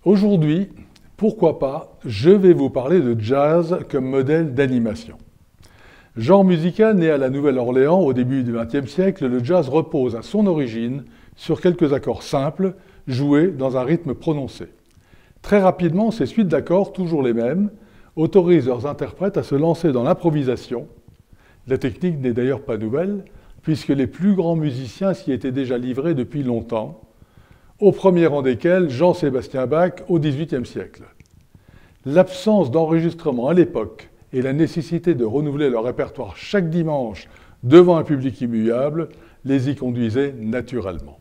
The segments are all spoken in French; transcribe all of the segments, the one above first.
Aujourd'hui, pourquoi pas, je vais vous parler de jazz comme modèle d'animation. Genre musical né à la Nouvelle-Orléans au début du XXe siècle, le jazz repose à son origine sur quelques accords simples, joués dans un rythme prononcé. Très rapidement, ces suites d'accords, toujours les mêmes, autorisent leurs interprètes à se lancer dans l'improvisation. La technique n'est d'ailleurs pas nouvelle, puisque les plus grands musiciens s'y étaient déjà livrés depuis longtemps, au premier rang desquels Jean-Sébastien Bach au XVIIIe siècle. L'absence d'enregistrement à l'époque et la nécessité de renouveler leur répertoire chaque dimanche devant un public immuable les y conduisaient naturellement.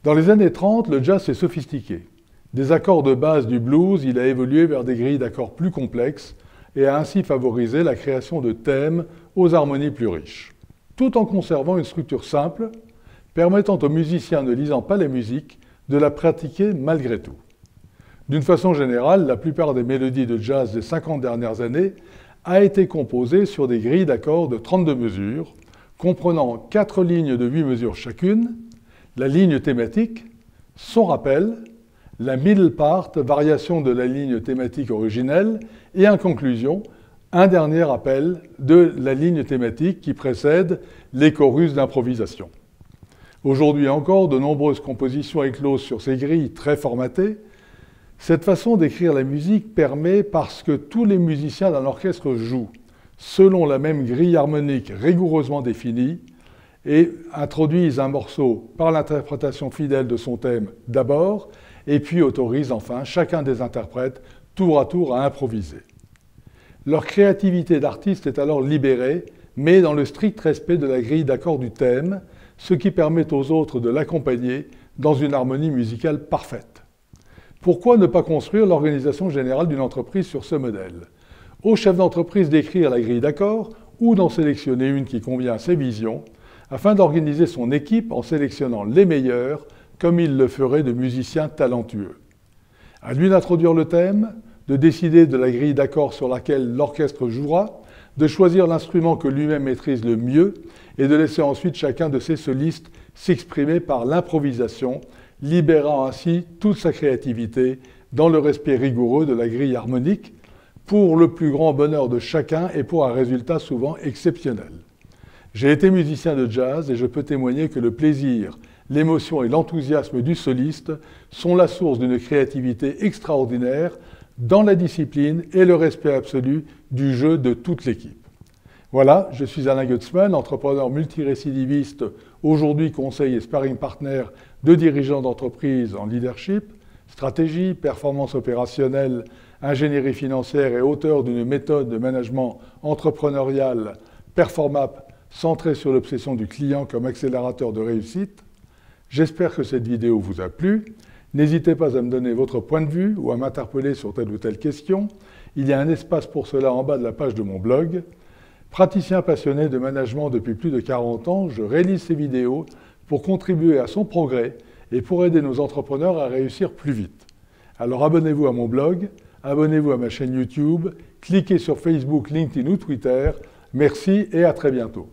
Dans les années 30, le jazz s'est sophistiqué. Des accords de base du blues, il a évolué vers des grilles d'accords plus complexes et a ainsi favorisé la création de thèmes aux harmonies plus riches, tout en conservant une structure simple, permettant aux musiciens ne lisant pas les musiques de la pratiquer malgré tout. D'une façon générale, la plupart des mélodies de jazz des 50 dernières années a été composée sur des grilles d'accords de 32 mesures, comprenant 4 lignes de 8 mesures chacune, la ligne thématique, son rappel, la middle part, variation de la ligne thématique originelle, et en conclusion, un dernier rappel de la ligne thématique qui précède les chorus d'improvisation. Aujourd'hui encore, de nombreuses compositions éclosent sur ces grilles très formatées. Cette façon d'écrire la musique permet, parce que tous les musiciens d'un orchestre jouent selon la même grille harmonique rigoureusement définie et introduisent un morceau par l'interprétation fidèle de son thème d'abord, et puis autorisent enfin chacun des interprètes tour à tour à improviser. Leur créativité d'artiste est alors libérée, mais dans le strict respect de la grille d'accords du thème, ce qui permet aux autres de l'accompagner dans une harmonie musicale parfaite. Pourquoi ne pas construire l'organisation générale d'une entreprise sur ce modèle? Au chef d'entreprise d'écrire la grille d'accords ou d'en sélectionner une qui convient à ses visions, afin d'organiser son équipe en sélectionnant les meilleurs, comme il le ferait de musiciens talentueux. À lui d'introduire le thème, de décider de la grille d'accords sur laquelle l'orchestre jouera, de choisir l'instrument que lui-même maîtrise le mieux et de laisser ensuite chacun de ses solistes s'exprimer par l'improvisation, libérant ainsi toute sa créativité dans le respect rigoureux de la grille harmonique pour le plus grand bonheur de chacun et pour un résultat souvent exceptionnel. J'ai été musicien de jazz et je peux témoigner que le plaisir, l'émotion et l'enthousiasme du soliste sont la source d'une créativité extraordinaire dans la discipline et le respect absolu du jeu de toute l'équipe. Voilà, je suis Alain Gutzman, entrepreneur multirécidiviste, aujourd'hui conseil et sparring partner de dirigeants d'entreprises en leadership, stratégie, performance opérationnelle, ingénierie financière et auteur d'une méthode de management entrepreneurial Performap centrée sur l'obsession du client comme accélérateur de réussite. J'espère que cette vidéo vous a plu. N'hésitez pas à me donner votre point de vue ou à m'interpeller sur telle ou telle question. Il y a un espace pour cela en bas de la page de mon blog. Praticien passionné de management depuis plus de 40 ans, je réalise ces vidéos pour contribuer à son progrès et pour aider nos entrepreneurs à réussir plus vite. Alors abonnez-vous à mon blog, abonnez-vous à ma chaîne YouTube, cliquez sur Facebook, LinkedIn ou Twitter. Merci et à très bientôt.